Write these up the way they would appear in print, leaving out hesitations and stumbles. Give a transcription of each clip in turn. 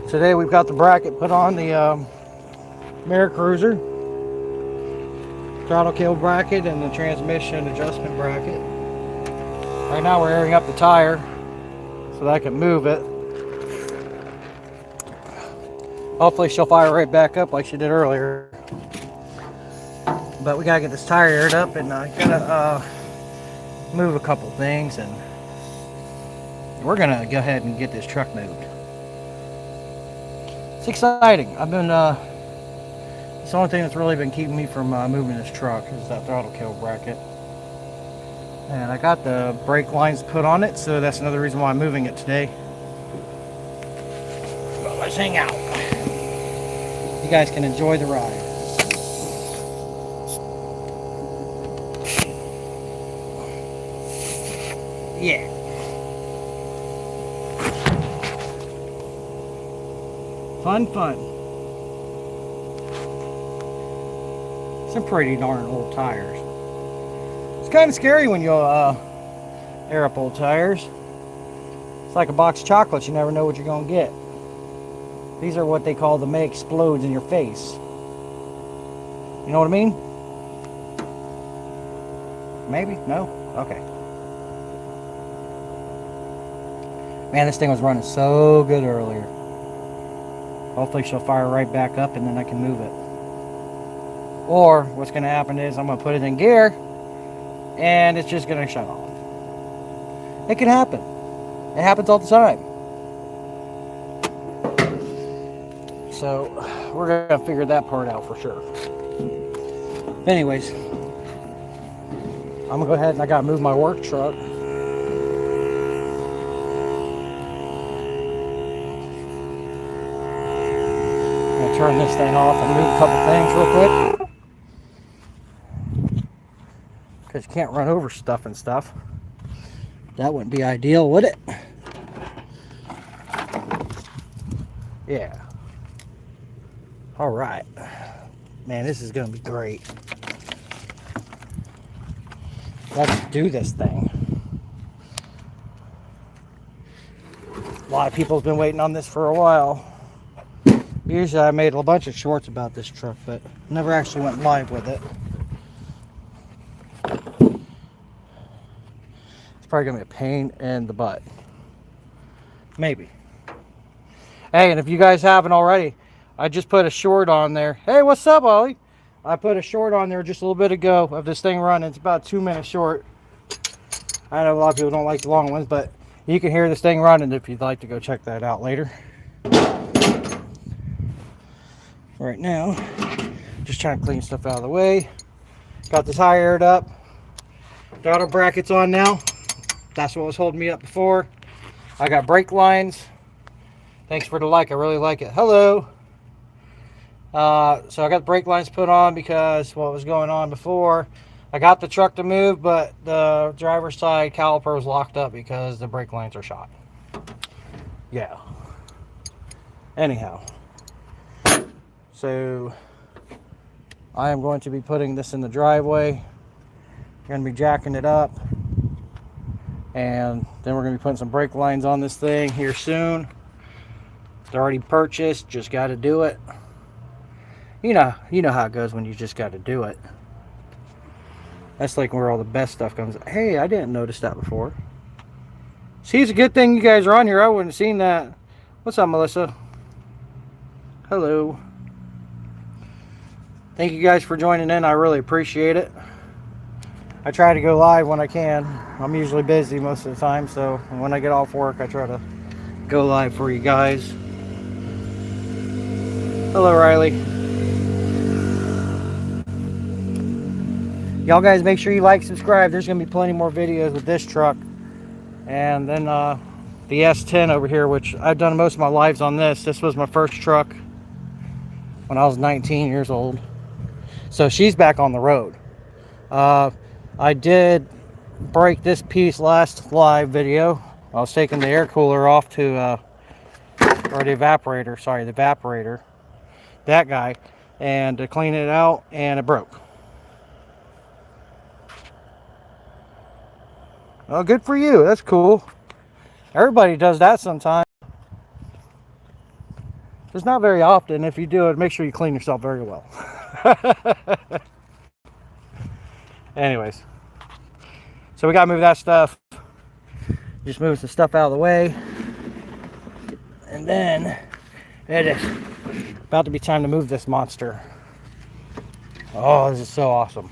Today we've got the bracket put on the mercruiser, throttle kill bracket, and the transmission adjustment bracket. Right now we're airing up the tire so that I can move it. Hopefully she'll fire right back up like she did earlier. But we gotta get this tire aired up, and I gotta move a couple things, and we're gonna go ahead and get this truck moved. It's exciting. It's the only thing that's really been keeping me from moving this truck is that throttle kill bracket. And I got the brake lines put on it, so that's another reason why I'm moving it today. But let's hang out. You guys can enjoy the ride. Yeah. Fun. Some pretty darn old tires. It's kind of scary when you air up old tires. It's like a box of chocolates. You never know what you're going to get. These are what they call the May explodes in your face. You know what I mean? Maybe? No? Okay. Man, this thing was running so good earlier. Hopefully she'll fire right back up and then I can move it. Or what's going to happen is I'm going to put it in gear and it's just going to shut off. It can happen. It happens all the time. So we're going to figure that part out for sure. Anyways, I'm going to go ahead and I got to move my work truck. Turn this thing off and move a couple things real quick, because you can't run over stuff and stuff. That wouldn't be ideal, would it? Yeah. All right, man, this is gonna be great. Let's do this thing. A lot of people have been waiting on this for a while. Usually I made a bunch of shorts about this truck, but never actually went live with it. It's probably going to be a pain in the butt. Maybe. Hey, and if you guys haven't already, I just put a short on there. Hey, what's up, Ollie? I put a short on there just a little bit ago of this thing running. It's about a 2-minute short. I know a lot of people don't like the long ones, but you can hear this thing running if you'd like to go check that out later. Right now, just trying to clean stuff out of the way. Got the tire aired up. Throttle brackets on now. That's what was holding me up before. I got brake lines. Thanks for the like. I really like it. Hello. So I got the brake lines put on because what was going on before. I got the truck to move, but the driver's side caliper was locked up because the brake lines are shot. Yeah. Anyhow. So I am going to be putting this in the driveway. Going to be jacking it up, and then we're going to be putting some brake lines on this thing here soon. They're already purchased, just got to do it. You know how it goes when you just got to do it. That's like where all the best stuff comes. Hey, I didn't notice that before. See, it's a good thing you guys are on here. I wouldn't have seen that. What's up, Melissa? Hello. Thank you guys for joining in. I really appreciate it. I try to go live when I can. I'm usually busy most of the time, so when I get off work, I try to go live for you guys. Hello, Riley. Y'all guys make sure you like, subscribe. There's going to be plenty more videos with this truck. And then the S10 over here, which I've done most of my lives on this. This was my first truck when I was 19 years old. So she's back on the road. I did break this piece last live video. I was taking the air cooler off to, or the evaporator, sorry, the evaporator, that guy, and to clean it out, and it broke. Well, good for you. That's cool. Everybody does that sometimes. It's not very often. If you do it, make sure you clean yourself very well. Anyways, so we gotta move that stuff. Just move some stuff out of the way, and then it is about to be time to move this monster. Oh, this is so awesome.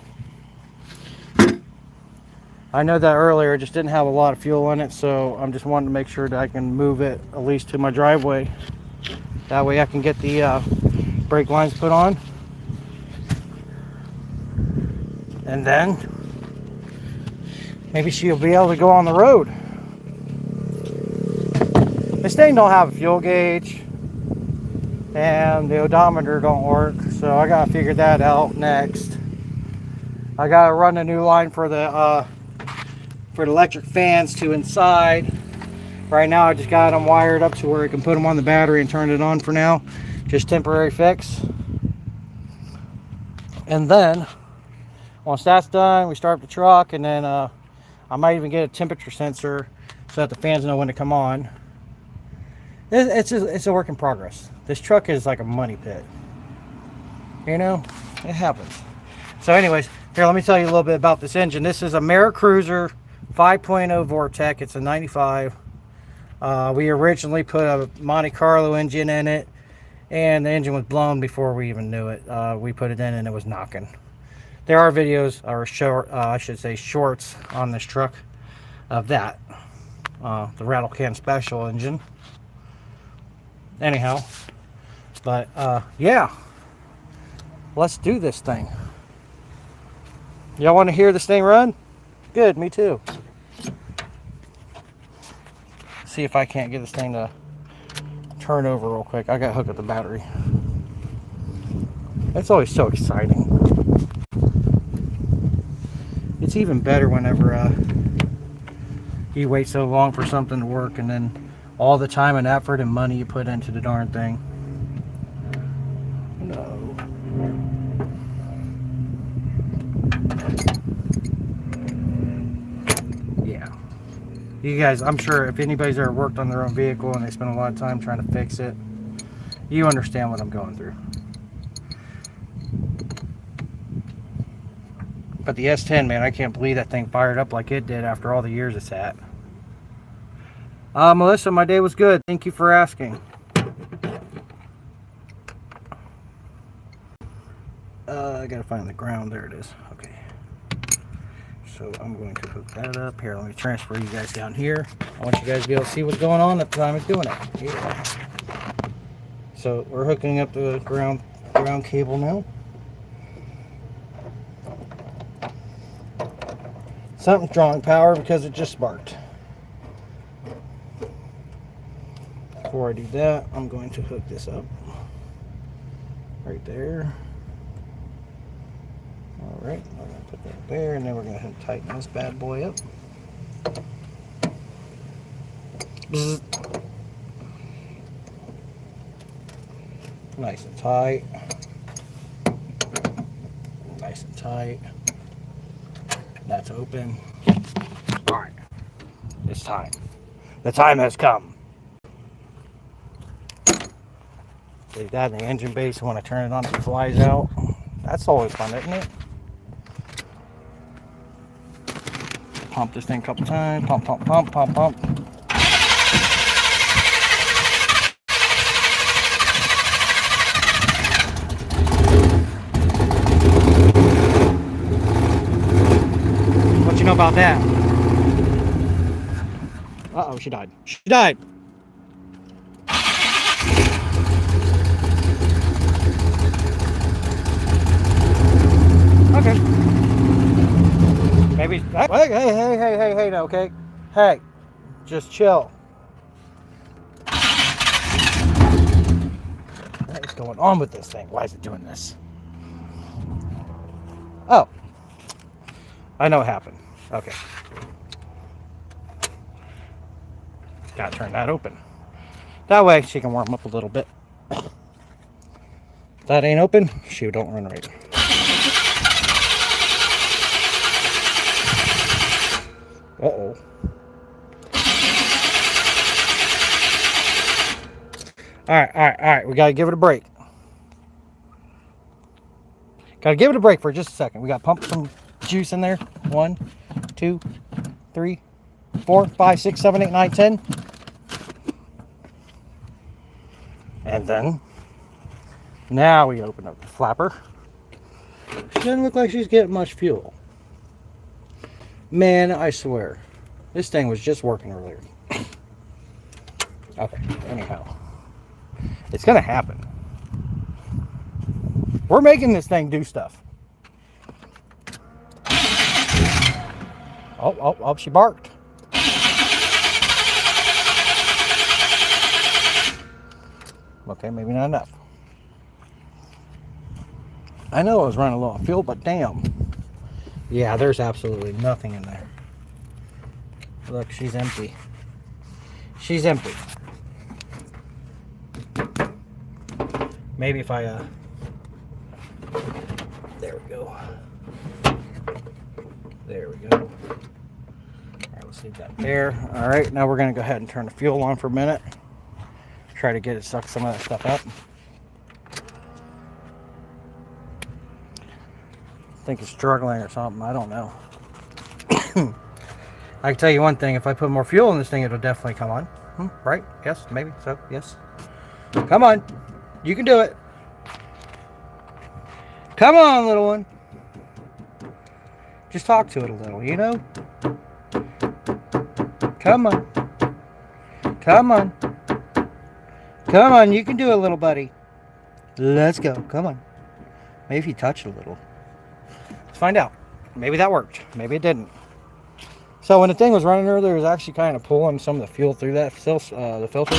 I know that earlier it just didn't have a lot of fuel in it, so I'm just wanting to make sure that I can move it at least to my driveway. That way I can get the brake lines put on. And then maybe she'll be able to go on the road. This thing don't have a fuel gauge, and the odometer don't work, so I gotta figure that out next. I gotta run a new line for the electric fans to inside. Right now I just got them wired up to where I can put them on the battery and turn it on for now. Just temporary fix. And then once that's done, we start the truck, and then I might even get a temperature sensor so that the fans know when to come on. It's a work in progress. This truck is like a money pit. You know, it happens. So anyways, here, let me tell you a little bit about this engine. This is a mercruiser 5.0 vortec. It's a 95. We originally put a Monte Carlo engine in it, and the engine was blown before we even knew it. We put it in and it was knocking. There are videos, or I should say shorts, on this truck of that. The rattle can special engine. Anyhow, but yeah, let's do this thing. Y'all want to hear this thing run? Good, me too. See if I can't get this thing to turn over real quick. I got to hook up the battery. It's always so exciting. It's even better whenever you wait so long for something to work, and then all the time and effort and money you put into the darn thing. No. Yeah. You guys, I'm sure if anybody's ever worked on their own vehicle and they spend a lot of time trying to fix it, you understand what I'm going through. But the S10, man, I can't believe that thing fired up like it did after all the years it's had. Melissa, my day was good. Thank you for asking. I gotta find the ground. There it is. Okay. So I'm going to hook that up. Here, let me transfer you guys down here. I want you guys to be able to see what's going on at the time it's doing it. Yeah. So we're hooking up the ground cable now. Something's drawing power because it just sparked. Before I do that, I'm going to hook this up right there. All right, I'm going to put that there, and then we're going to tighten this bad boy up. Bzz. Nice and tight. Nice and tight. That's open. All right, it's time. The time has come. Leave that in the engine bay, so when I turn it on, it flies out. That's always fun, isn't it? Pump this thing a couple times. Pump, pump, pump, pump, pump. What you know about that? Uh-oh, she died. She died! Okay. Maybe. Hey, no, okay? Hey, just chill. What is going on with this thing? Why is it doing this? Oh. I know what happened. Okay. Gotta turn that open. That way she can warm up a little bit. If that ain't open, she don't run right. Uh-oh. Alright. We gotta give it a break. Gotta give it a break for just a second. We gotta pump some juice in there. 1, 2, 3, 4, 5, 6, 7, 8, 9, 10. And then, now we open up the flapper. She doesn't look like she's getting much fuel. Man, I swear, this thing was just working earlier. Okay, anyhow. It's gonna happen. We're making this thing do stuff. Oh, she barked. Okay, maybe not enough. I know I was running low on fuel, but damn. Yeah, there's absolutely nothing in there. Look, she's empty. She's empty. Maybe if I, there we go. There we go. All right, let's leave that there. All right, now we're gonna go ahead and turn the fuel on for a minute. Try to get it, suck some of that stuff up. I think it's struggling or something, I don't know. I can tell you one thing, if I put more fuel in this thing, it'll definitely come on. Right? Yes, maybe, so, yes. Come on, you can do it. Come on, little one. Just talk to it a little, you know? Come on. Come on. Come on, you can do it, little buddy. Let's go, come on. Maybe if you touch it a little. Let's find out. Maybe that worked. Maybe it didn't. So when the thing was running earlier, it was actually kind of pulling some of the fuel through that the filter.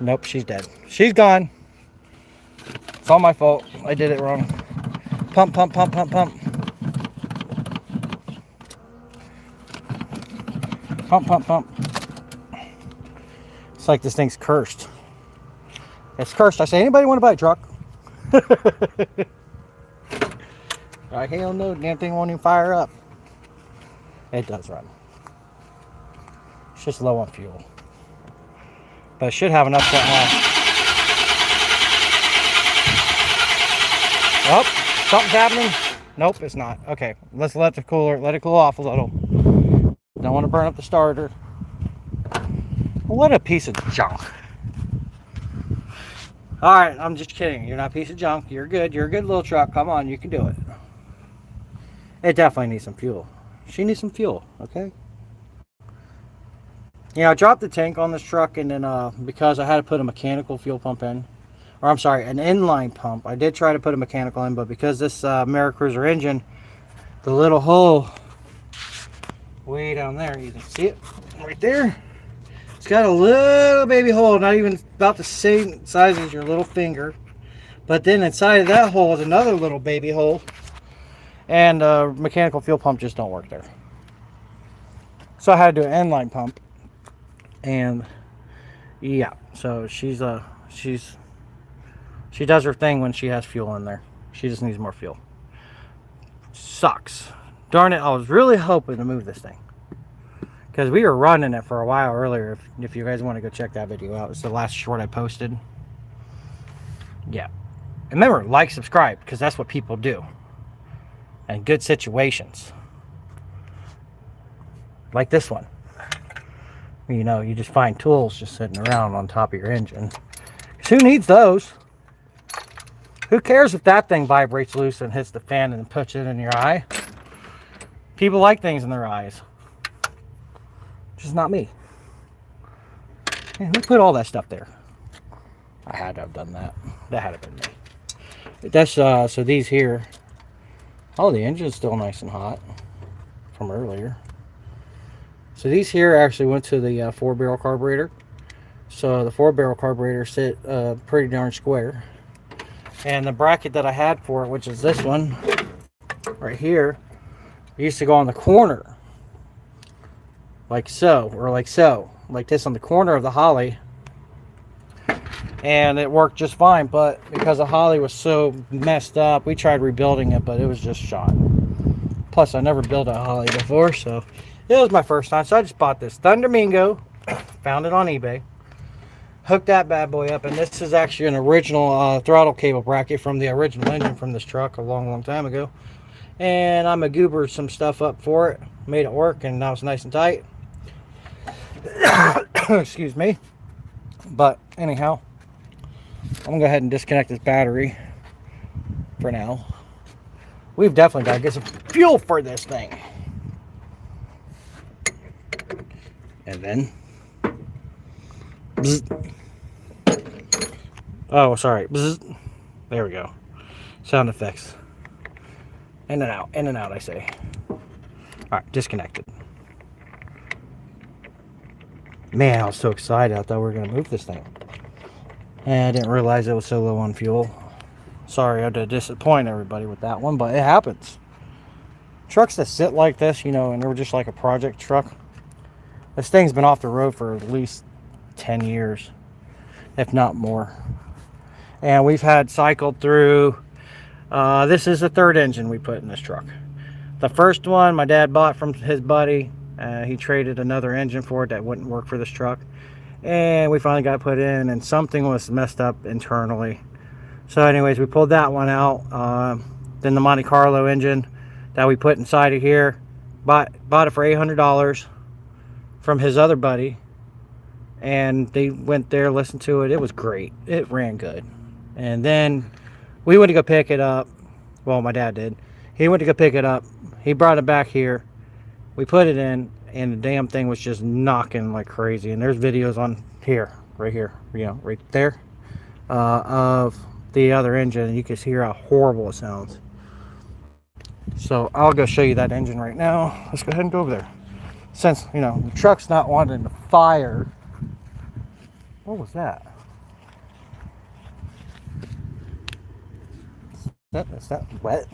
Nope, she's dead. She's gone. It's all my fault. I did it wrong. Pump, pump, pump, pump, pump. Pump, pump, pump. It's like this thing's cursed. It's cursed. I say, anybody want to buy a truck? Right, hell no, damn thing won't even fire up. It does run. It's just low on fuel. But it should have enough to oh, something's happening. Nope, it's not. Okay, let's let it cool off a little. Don't want to burn up the starter. What a piece of junk. Alright, I'm just kidding. You're not a piece of junk. You're good. You're a good little truck. Come on, you can do it. It definitely needs some fuel. She needs some fuel, okay? Yeah, I dropped the tank on this truck, and then because I had to put a mechanical fuel pump in, or I'm sorry, an inline pump. I did try to put a mechanical in, but because this mercruiser engine, the little hole way down there, you can see it right there. It's got a little baby hole, not even about the same size as your little finger. But then inside of that hole is another little baby hole. And mechanical fuel pump just don't work there. So I had to do an inline pump. And yeah, so she does her thing when she has fuel in there. She just needs more fuel. Sucks. Darn it, I was really hoping to move this thing. Because we were running it for a while earlier. If you guys want to go check that video out. It's the last short I posted. Yeah. And remember, like, subscribe, because that's what people do. And good situations. Like this one. You know, you just find tools just sitting around on top of your engine. Who needs those? Who cares if that thing vibrates loose and hits the fan and puts it in your eye? People like things in their eyes. Just not me. Man, who put all that stuff there? I had to have done that. That had to have been me. That's so these here. Oh, the engine's still nice and hot from earlier. So these here actually went to the 4-barrel carburetor. So the 4-barrel carburetor sit pretty darn square. And the bracket that I had for it, which is this one right here, used to go on the corner. Like so, or like so. Like this on the corner of the Holly. And it worked just fine, but because the Holly was so messed up, we tried rebuilding it, but it was just shot. Plus, I never built a Holly before, so it was my first time. So I just bought this Thundermingo Found it on eBay. Hooked that bad boy up, and this is actually an original throttle cable bracket from the original engine from this truck a long time ago. And I'm a goobered some stuff up for it, made it work, and now it's nice and tight. Excuse me. But anyhow, I'm gonna go ahead and disconnect this battery for now. We've definitely got to get some fuel for this thing. And then bzz. Oh, sorry. Bzz. There we go. Sound effects. In and out, I say. Alright, disconnected. Man, I was so excited. I thought we were going to move this thing. And I didn't realize it was so low on fuel. Sorry, I had to disappoint everybody with that one, but it happens. Trucks that sit like this, you know, and they're just like a project truck. This thing's been off the road for at least 10 years, if not more. And we've had cycled through, this is the third engine we put in this truck. The first one my dad bought from his buddy. He traded another engine for it that wouldn't work for this truck. And we finally got put in, and something was messed up internally. So anyways, we pulled that one out. Then the Monte Carlo engine that we put inside of here, bought it for $800 from his other buddy. And they went there, listened to it. It was great. It ran good. And then we went to go pick it up. Well, my dad did. He went to go pick it up. He brought it back here. We put it in, and the damn thing was just knocking like crazy. And there's videos on here, right here, you know, right there, of the other engine. And you can hear how horrible it sounds. So I'll go show you that engine right now. Let's go ahead and go over there. Since, you know, the truck's not wanting to fire. What was that? Is that wet?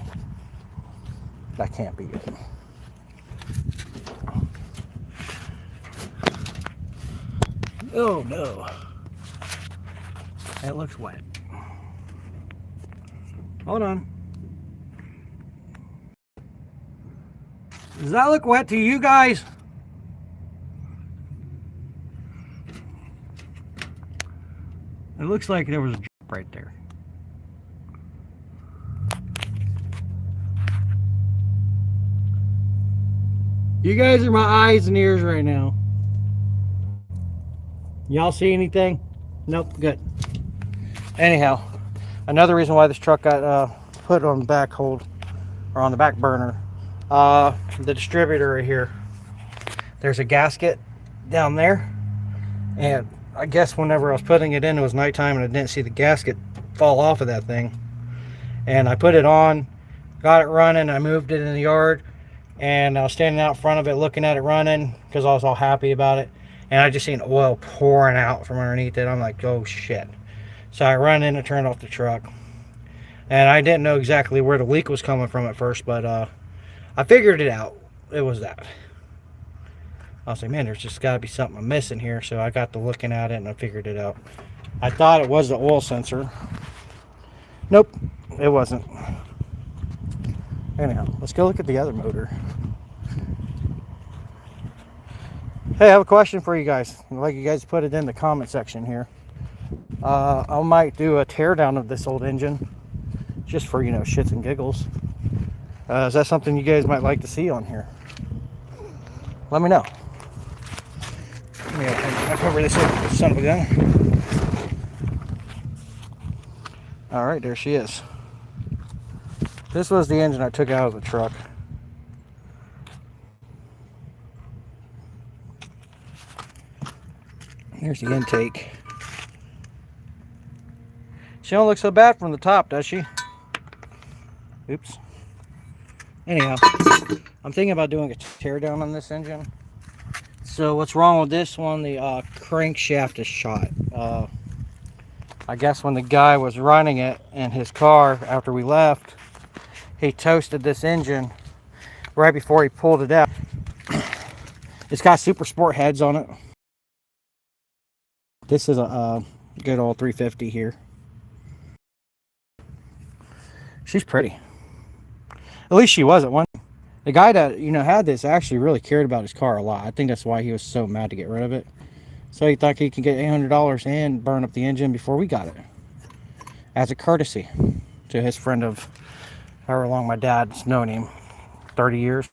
That can't be it. Oh no. It looks wet. Hold on. Does that look wet to you guys? It looks like there was a drop right there. You guys are my eyes and ears right now. Y'all see anything? Nope, good. Anyhow, another reason why this truck got put on the back hold, or on the back burner, the distributor right here. There's a gasket down there, and I guess whenever I was putting it in, it was nighttime and I didn't see the gasket fall off of that thing. And I put it on, got it running, I moved it in the yard, and I was standing out in front of it looking at it running because I was all happy about it. And I just seen oil pouring out from underneath it. I'm like, oh shit. So I run in and turn off the truck. And I didn't know exactly where the leak was coming from at first, but I figured it out. It was that. I was like, man, there's just got to be something I'm missing here. So I got to looking at it and I figured it out. I thought it was the oil sensor. Nope, it wasn't. Anyhow, let's go look at the other motor. Hey, I have a question for you guys. I'd like you guys to put it in the comment section here. I might do a teardown of this old engine, just for, you know, shits and giggles. Is that something you guys might like to see on here? Let me know. Let me cover this son of a gun. All right, there she is. This was the engine I took out of the truck. Here's the intake. She don't look so bad from the top, does she? Oops. Anyhow, I'm thinking about doing a teardown on this engine. So what's wrong with this one? The crankshaft is shot. I guess when the guy was running it in his car after we left, he toasted this engine right before he pulled it out. It's got super sport heads on it. This is a good old 350 here. She's pretty. At least she was at one. The guy that, you know, had this actually really cared about his car a lot. I think that's why he was so mad to get rid of it. So he thought he could get $800 and burn up the engine before we got it, as a courtesy to his friend of however long my dad's known him, 30 years.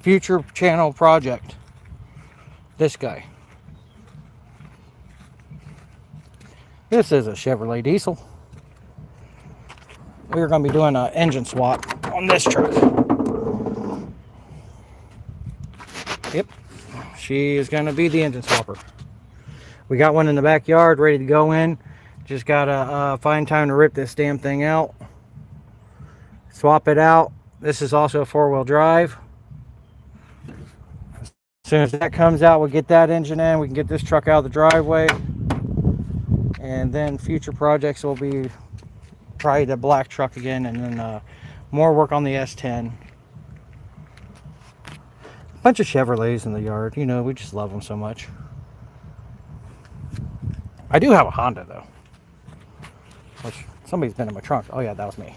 Future channel project. This guy. This is a Chevrolet diesel. We're going to be doing an engine swap on this truck. Yep, she is going to be the engine swapper. We got one in the backyard ready to go in. Just got to find time to rip this damn thing out. Swap it out. This is also a 4-wheel drive. As soon as that comes out, we'll get that engine in. We can get this truck out of the driveway. And then future projects will be probably the black truck again, and then more work on the S10. A bunch of Chevrolets in the yard. You know, we just love them so much. I do have a Honda though, which somebody's been in my trunk. Oh yeah, that was me.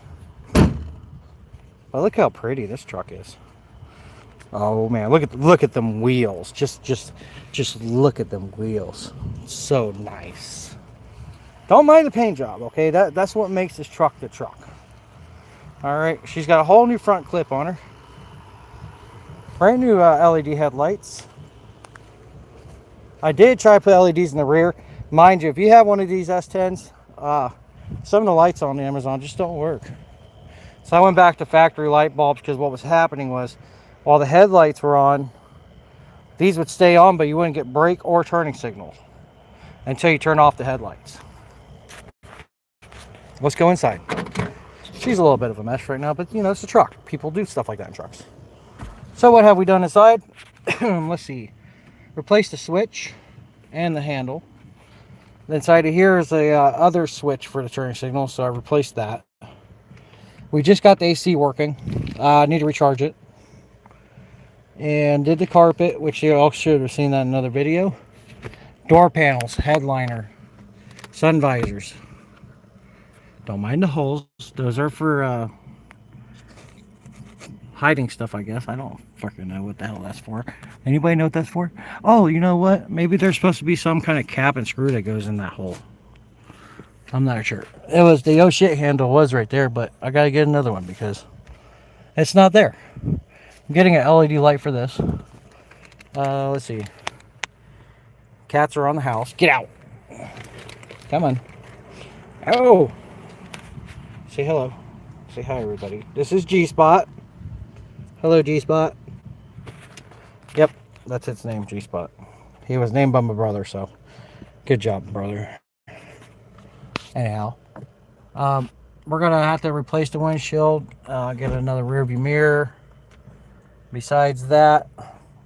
But look how pretty this truck is. Oh man, look at them wheels. Just look at them wheels. So nice. Don't mind the paint job, okay? That's what makes this truck the truck. All right, she's got a whole new front clip on her. Brand new LED headlights. I did try to put LEDs in the rear. Mind you, if you have one of these S10s, some of the lights on Amazon just don't work. So I went back to factory light bulbs, because what was happening was, while the headlights were on, these would stay on, but you wouldn't get brake or turning signals until you turn off the headlights. Let's go inside. She's a little bit of a mess right now, but you know, it's a truck. People do stuff like that in trucks. So what have we done inside? Let's see. Replaced the switch and the handle. Inside of here is a other switch for the turning signal, so I replaced that. We just got the AC working. I need to recharge it. And did the carpet, which you all should have seen that in another video. Door panels, headliner, sun visors. Don't mind the holes. Those are for hiding stuff, I guess. I don't fucking know what the hell that's for. Anybody know what that's for? Oh, you know what? Maybe there's supposed to be some kind of cap and screw that goes in that hole. I'm not sure. It was the oh shit handle was right there, but I gotta get another one because it's not there. I'm getting an LED light for this. Let's see. Cats are on the house. Get out. Come on. Oh. Say hello. Say hi, everybody. This is G-Spot. Hello, G-Spot. Yep, that's its name, G-Spot. He was named by my brother, so good job, brother. Anyhow, we're gonna have to replace the windshield, get another rear view mirror. Besides that,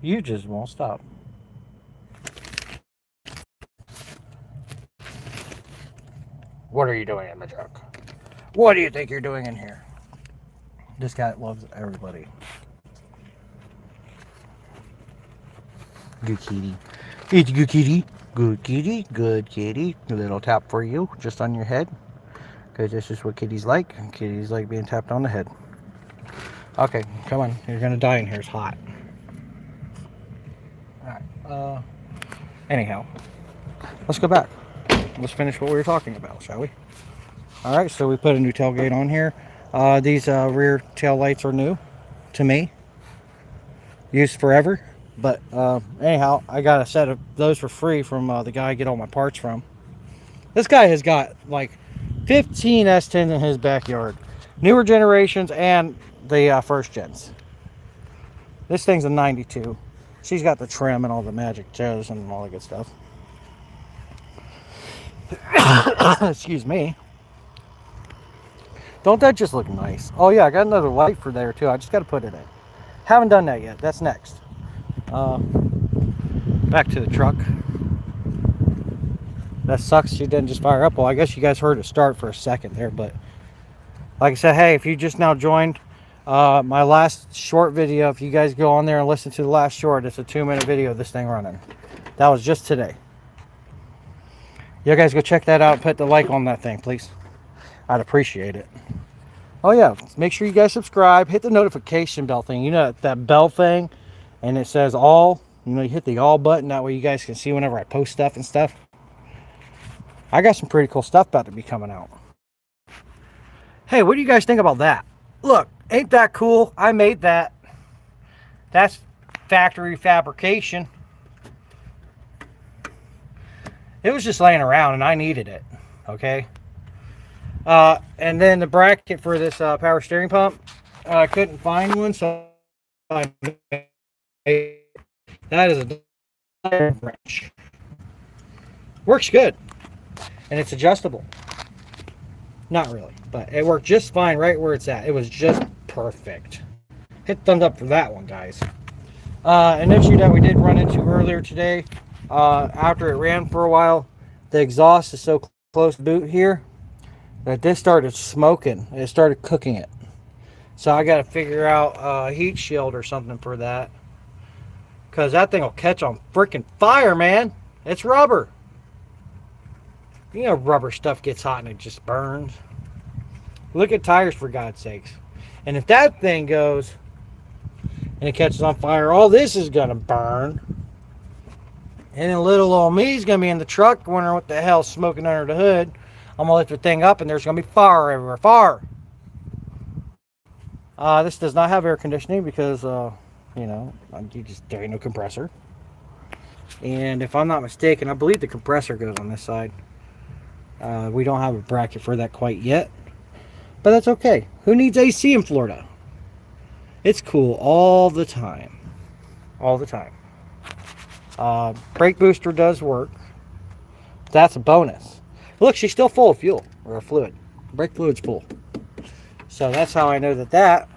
you just won't stop. What are you doing in the truck? What do you think you're doing in here? This guy loves everybody. Good kitty. It's good kitty. Good kitty. Good kitty. A little tap for you, just on your head. Because this is what kitties like. Kitties like being tapped on the head. Okay, come on. You're going to die in here. It's hot. Alright. Anyhow. Let's go back. Let's finish what we were talking about, shall we? Alright, so we put a new tailgate on here. These rear tail lights are new to me. Used forever. But anyhow, I got a set of those for free from the guy I get all my parts from. This guy has got like 15 S10s in his backyard. Newer generations and the first gens. This thing's a 92. She's got the trim and all the magic toes and all the good stuff. Excuse me. Don't that just look nice? Oh yeah, I got another light for there too. I just got to put it in. Haven't done that yet. That's next. Back to the truck. That sucks she didn't just fire up. Well, I guess you guys heard it start for a second there, but like I said, hey, if you just now joined my last short video, if you guys go on there and listen to the last short, it's a 2-minute video of this thing running. That was just today. You guys go check that out. Put the like on that thing, please. I'd appreciate it. Oh yeah, make sure you guys subscribe. Hit the notification bell thing. You know that bell thing, and it says all. You know, you hit the all button, that way you guys can see whenever I post stuff and stuff. I got some pretty cool stuff about to be coming out. Hey, what do you guys think about that? Look, ain't that cool? I made that. That's factory fabrication. It was just laying around and I needed it. Okay. And then the bracket for this power steering pump, I couldn't find one, so I made, that is a wrench. Works good, and it's adjustable. Not really, but it worked just fine right where it's at. It was just perfect. Hit thumbs up for that one, guys. An issue that we did run into earlier today, after it ran for a while, the exhaust is so close to boot here that this started smoking. It started cooking it. So I got to figure out a heat shield or something for that, because that thing will catch on freaking fire, man. It's rubber. You know, rubber stuff gets hot and it just burns. Look at tires, for God's sakes. And if that thing goes and it catches on fire, all this is gonna burn. And then little old me's gonna be in the truck wondering what the hell's smoking under the hood. I'm gonna lift the thing up and there's gonna be fire everywhere. Fire! This does not have air conditioning because, you know, there ain't no compressor. And if I'm not mistaken, I believe the compressor goes on this side. We don't have a bracket for that quite yet, but that's okay. Who needs AC in Florida? It's cool all the time. All the time. Brake booster does work. That's a bonus. Look, she's still full of fuel, or fluid. Brake fluid's full. So that's how I know that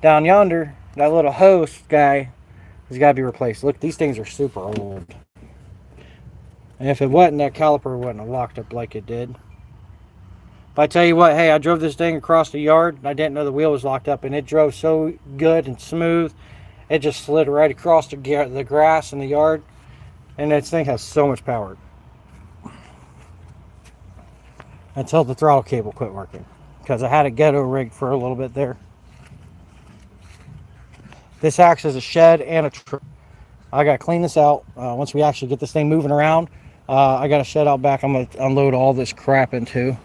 down yonder, that little hose guy has got to be replaced. Look, these things are super old. And if it wasn't, that caliper wouldn't have locked up like it did. If I tell you what, hey, I drove this thing across the yard. I didn't know the wheel was locked up, and it drove so good and smooth. It just slid right across the grass in the yard. And this thing has so much power. Until the throttle cable quit working, because I had it ghetto rigged for a little bit there. This acts as a shed and a truck. I got to clean this out. Once we actually get this thing moving around, I got a shed out back I'm going to unload all this crap into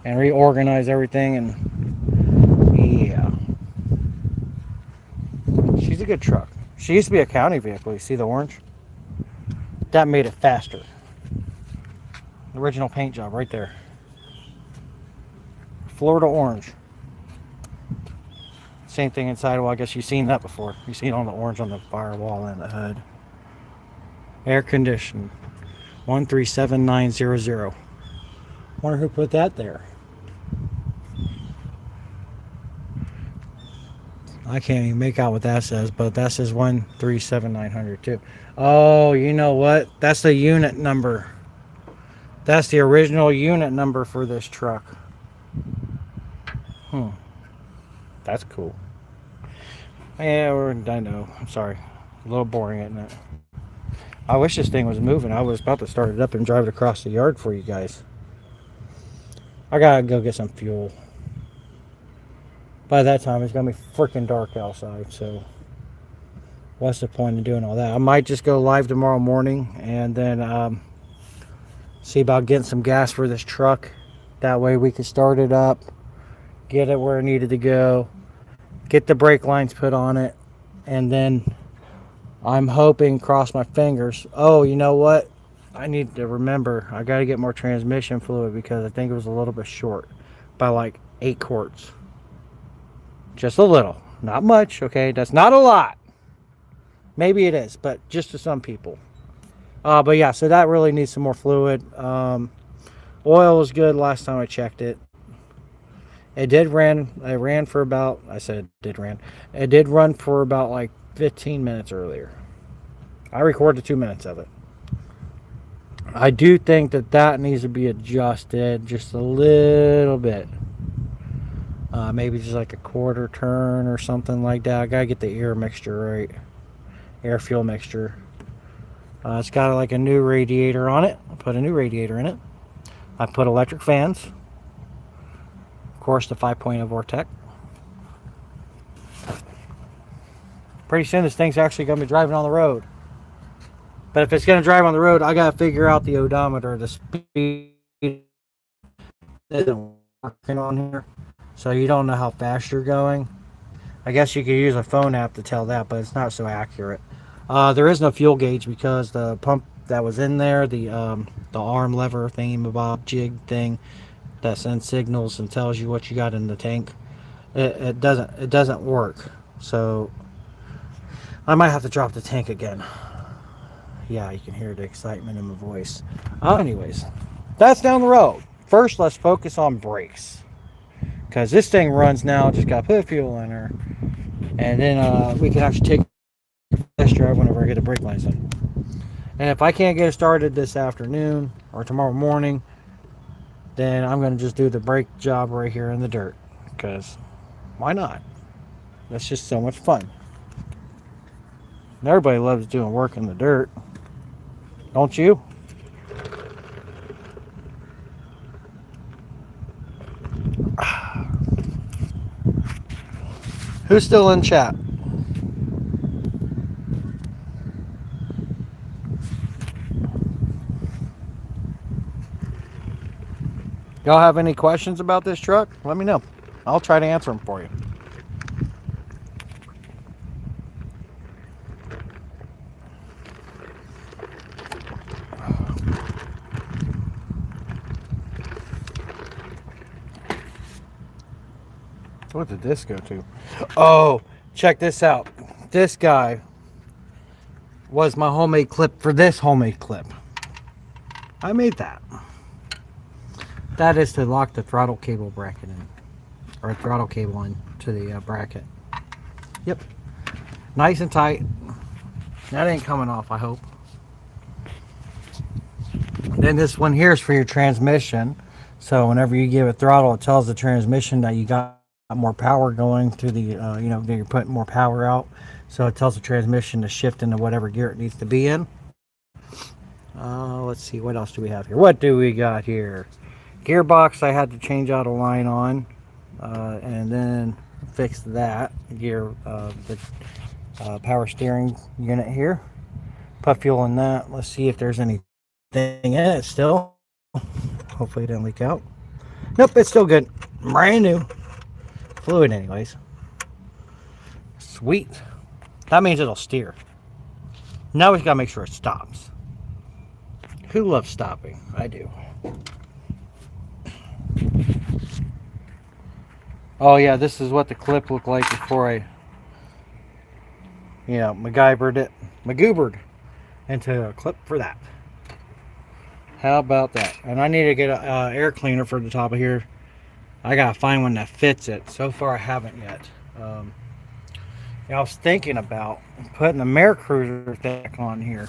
and reorganize everything. And yeah, she's a good truck. She used to be a county vehicle. You see the orange? That made it faster. Original paint job right there. Florida orange. Same thing inside. Well, I guess you've seen that before. You've seen all the orange on the firewall and the hood. Air conditioned. 137900. Wonder who put that there. I can't even make out what that says, but that says 137900 too. Oh, you know what? That's the unit number. That's the original unit number for this truck. That's cool. Yeah, I know. I'm sorry. A little boring, isn't it? I wish this thing was moving. I was about to start it up and drive it across the yard for you guys. I gotta go get some fuel. By that time, it's gonna be freaking dark outside, so what's the point in doing all that? I might just go live tomorrow morning and then see about getting some gas for this truck. That way we can start it up, get it where it needed to go, get the brake lines put on it, and then I'm hoping, cross my fingers. Oh, you know what? I need to remember, I got to get more transmission fluid because I think it was a little bit short by like 8 quarts. Just a little. Not much, okay? That's not a lot. Maybe it is, but just to some people. But yeah, so that really needs some more fluid. Oil was good last time I checked it. It ran for about, it did run for about like 15 minutes earlier. I recorded 2 minutes of it. I do think that needs to be adjusted just a little bit. Maybe just like a quarter turn or something like that. I gotta get the air mixture right. Air fuel mixture. It's got like a new radiator on it. I put a new radiator in it. I put electric fans. Of course, the 5.0 vortec. Pretty soon this thing's actually going to be driving on the road. But if it's going to drive on the road, I got to figure out the odometer, the speed isn't working on here. So you don't know how fast you're going. I guess you could use a phone app to tell that, but it's not so accurate. There is no fuel gauge because the pump that was in there, the arm lever thingamabob jig thing that sends signals and tells you what you got in the tank, it doesn't work. So I might have to drop the tank again. Yeah, you can hear the excitement in my voice. Anyways, that's down the road. First, let's focus on brakes, because this thing runs now. Just got to put fuel in her, and then we can actually take a test drive whenever I get the brake lines in. And if I can't get it started this afternoon or tomorrow morning, then I'm going to just do the brake job right here in the dirt, because why not? That's just so much fun. And everybody loves doing work in the dirt, don't you? Who's still in chat? Y'all have any questions about this truck? Let me know. I'll try to answer them for you. What did this go to? Oh, check this out. This guy was my homemade clip for this homemade clip. I made that. That is to lock the throttle cable bracket in, or throttle cable in to the bracket. Yep, nice and tight. That ain't coming off, I hope. Then this one here is for your transmission. So whenever you give it throttle, it tells the transmission that you got more power going through the, you know, that you're putting more power out. So it tells the transmission to shift into whatever gear it needs to be in. Let's see, what else do we have here? What do we got here? Gearbox, I had to change out a line on, and then fix that gear, the power steering unit here. Put fuel in that. Let's see if there's anything in it still. Hopefully it didn't leak out. Nope, it's still good. Brand new. Fluid anyways. Sweet. That means it'll steer. Now we've got to make sure it stops. Who loves stopping? I do. Oh yeah, this is what the clip looked like before I, you know, magoobered into a clip for that. How about that? And I need to get an air cleaner for the top of here. I gotta find one that fits it. So far I haven't yet. I was thinking about putting the mercruiser thing on here.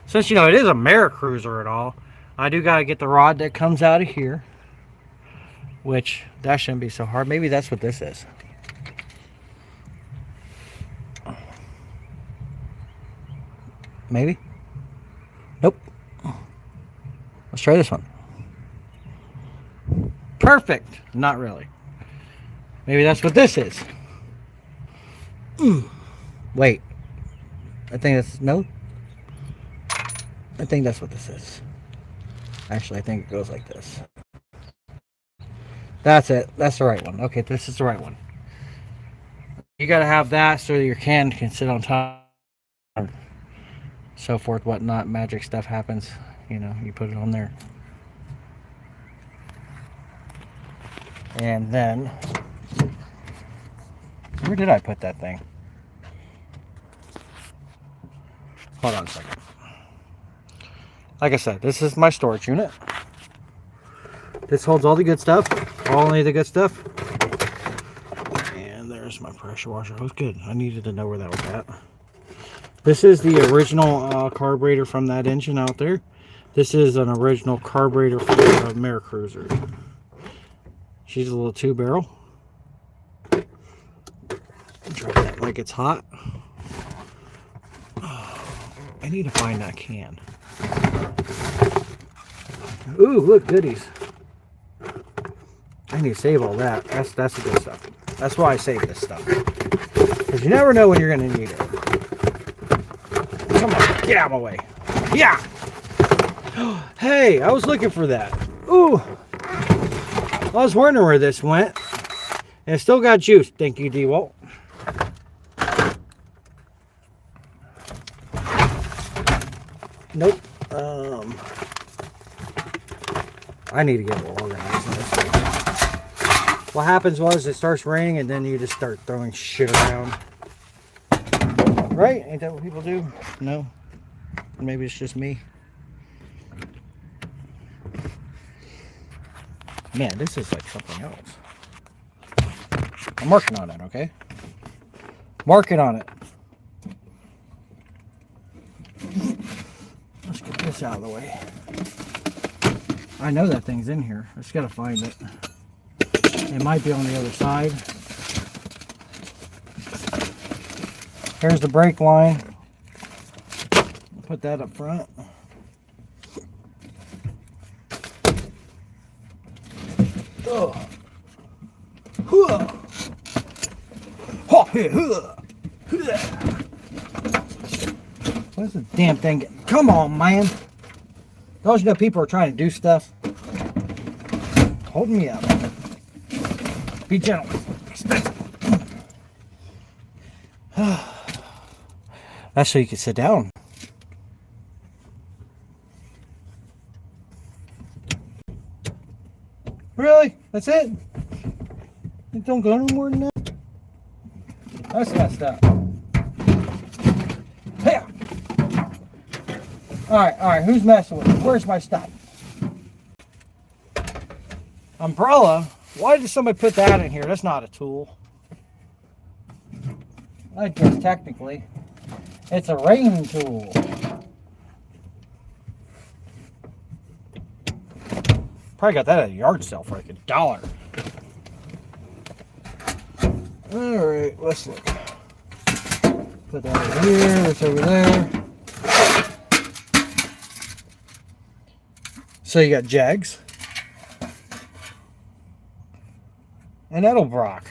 Since, you know, it is a mercruiser at all, I do gotta get the rod that comes out of here, which that shouldn't be so hard. Maybe that's what this is. Maybe. Nope. Let's try this one. Perfect. Not really. Maybe that's what this is. Wait. I think that's, no. I think that's what this is. Actually, I think it goes like this. That's it. That's the right one. Okay, this is the right one. You gotta have that so your can sit on top. So forth, whatnot. Magic stuff happens. You know, you put it on there. And then, where did I put that thing? Hold on a second. Like I said, this is my storage unit. This holds all the good stuff. Only the good stuff. And there's my pressure washer. Oh, good. I needed to know where that was at. This is the original carburetor from that engine out there. This is an original carburetor for the mercruiser. She's a little 2-barrel. Drop that like it's hot. Oh, I need to find that can. Ooh, look, goodies. I need to save all that. That's the good stuff. That's why I save this stuff. Because you never know when you're going to need it. Come on, get out of my way. Yeah. Hey, I was looking for that. Ooh. I was wondering where this went. And it still got juice. Thank you, D-Walt. Nope. I need to get more organized in this thing. What happens was it starts raining and then you just start throwing shit around. Right? Ain't that what people do? No? Maybe it's just me. Man, this is like something else. I'm working on it, okay? Working on it. Let's get this out of the way. I know that thing's in here. I just gotta find it. It might be on the other side. Here's the brake line. Put that up front. Oh. What's the damn thing? Come on, man. Those, you know, people are trying to do stuff. Hold me up. Be gentle. Expensive. That's so you can sit down. Really? That's it? It don't go no more than that? That's messed up. Hey! Alright, who's messing with me? Where's my stuff? Umbrella? Why did somebody put that in here? That's not a tool. I guess technically. It's a rain tool. Probably got that at a yard sale for like $1. Alright, let's look. Put that over here, that's over there. So you got Jags. And Edelbrock.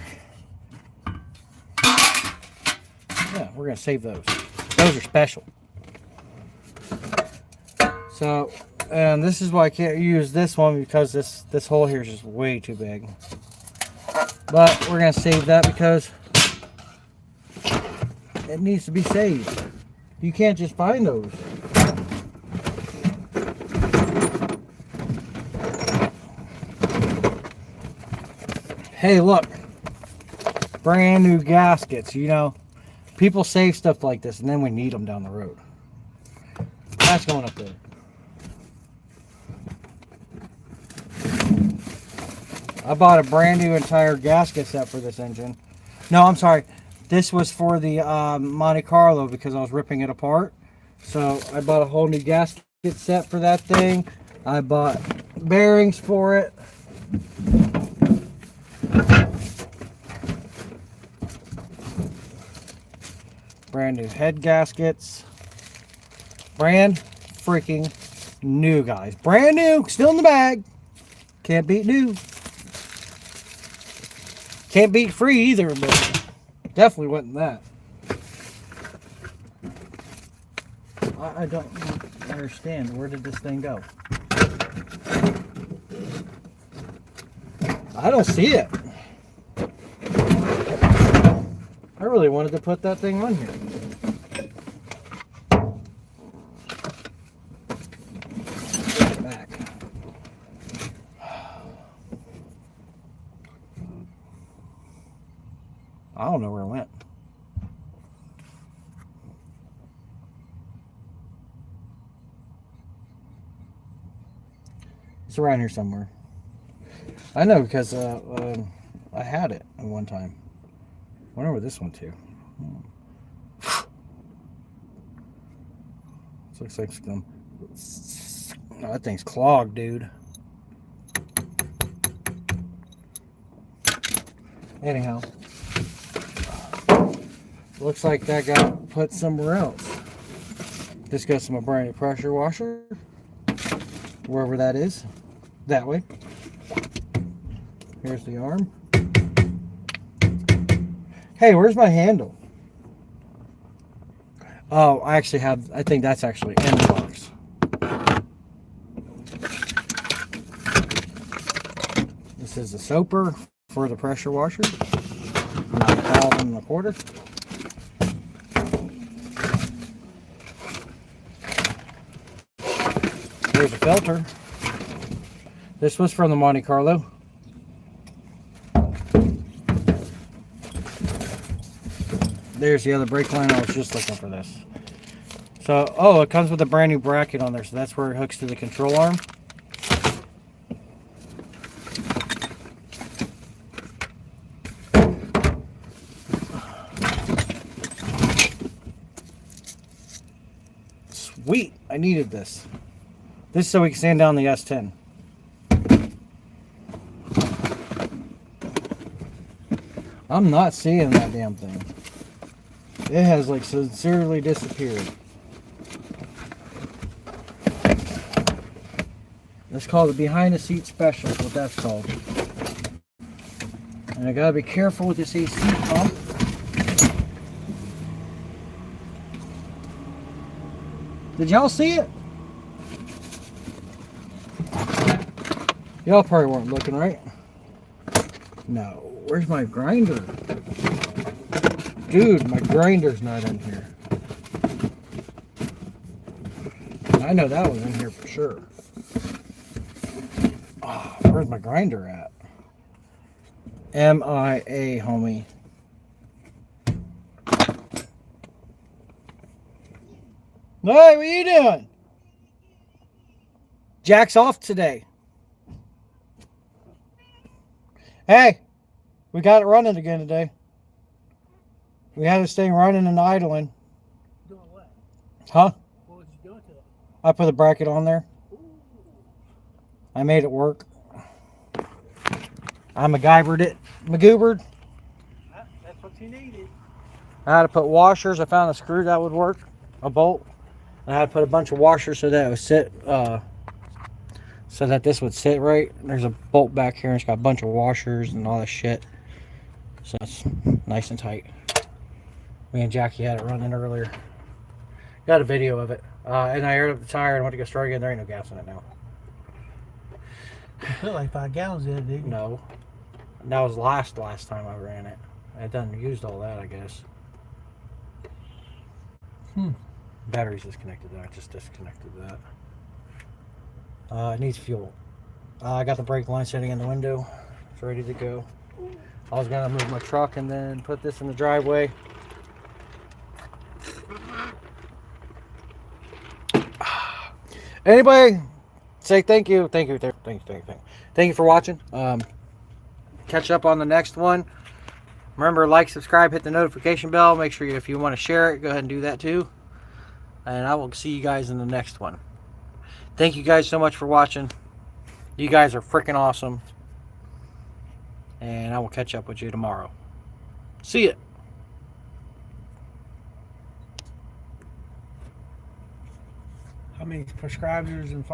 Yeah, we're going to save those. Those are special. So, and this is why I can't use this one because this hole here is just way too big. But we're going to save that because it needs to be saved. You can't just find those. Hey, look. Brand new gaskets, you know. People save stuff like this and then we need them down the road. That's going up there. I bought a brand new entire gasket set for this engine. No, I'm sorry. This was for the Monte Carlo because I was ripping it apart. So I bought a whole new gasket set for that thing. I bought bearings for it. Brand new head gaskets. Brand freaking new, guys. Brand new. Still in the bag. Can't beat new. Can't beat free either, but definitely wasn't that. I don't understand. Where did this thing go? I don't see it. I really wanted to put that thing on here. Put it back. I don't know where it went. It's around here somewhere. I know because I had it at one time. I wonder where this one too. This looks like some. Oh, that thing's clogged, dude. Anyhow, looks like that got put somewhere else. This goes to my brand new pressure washer, wherever that is. That way. Here's the arm. Hey, where's my handle? Oh, I actually have, I think that's actually in the box. This is the soaper for the pressure washer. About $1.25. Here's a filter. This was from the Monte Carlo. There's the other brake line. I was just looking for this. So, oh, it comes with a brand new bracket on there, so that's where it hooks to the control arm. Sweet, I needed this. This is so we can stand down the S10. I'm not seeing that damn thing. It has like sincerely disappeared. That's called a behind the seat special, is what that's called. And I gotta be careful with this AC pump. Did y'all see it? Y'all probably weren't looking, right? No. Where's my grinder? Dude, my grinder's not in here. I know that was in here for sure. Oh, where's my grinder at? MIA, homie. Hey, what are you doing? Jack's off today. Hey, we got it running again today. We had this thing running and idling. Doing what? Huh? What was you doing to it? I put a bracket on there. Ooh. I made it work. I MacGyvered it. MacGoobered. That's what you needed. I had to put washers. I found a screw that would work. A bolt. I had to put a bunch of washers so that it would sit, so that this would sit right. There's a bolt back here and it's got a bunch of washers and all this shit. So it's nice and tight. Me and Jackie had it running earlier. Got a video of it. And I aired up the tire and went to go start again. There ain't no gas in it now. You put like 5 gallons in it, didn't you? No. That was last time I ran it. I done used all that, I guess. Battery's disconnected. I just disconnected that. It needs fuel. I got the brake line sitting in the window. It's ready to go. I was gonna move my truck and then put this in the driveway. Anybody say thank you for watching. Catch up on the next one. Remember, like, subscribe, hit the notification bell. Make sure if you want to share it, go ahead and do that too. And I will see you guys in the next one. Thank you guys so much for watching. You guys are freaking awesome. And I will catch up with you tomorrow. See ya. How many subscribers and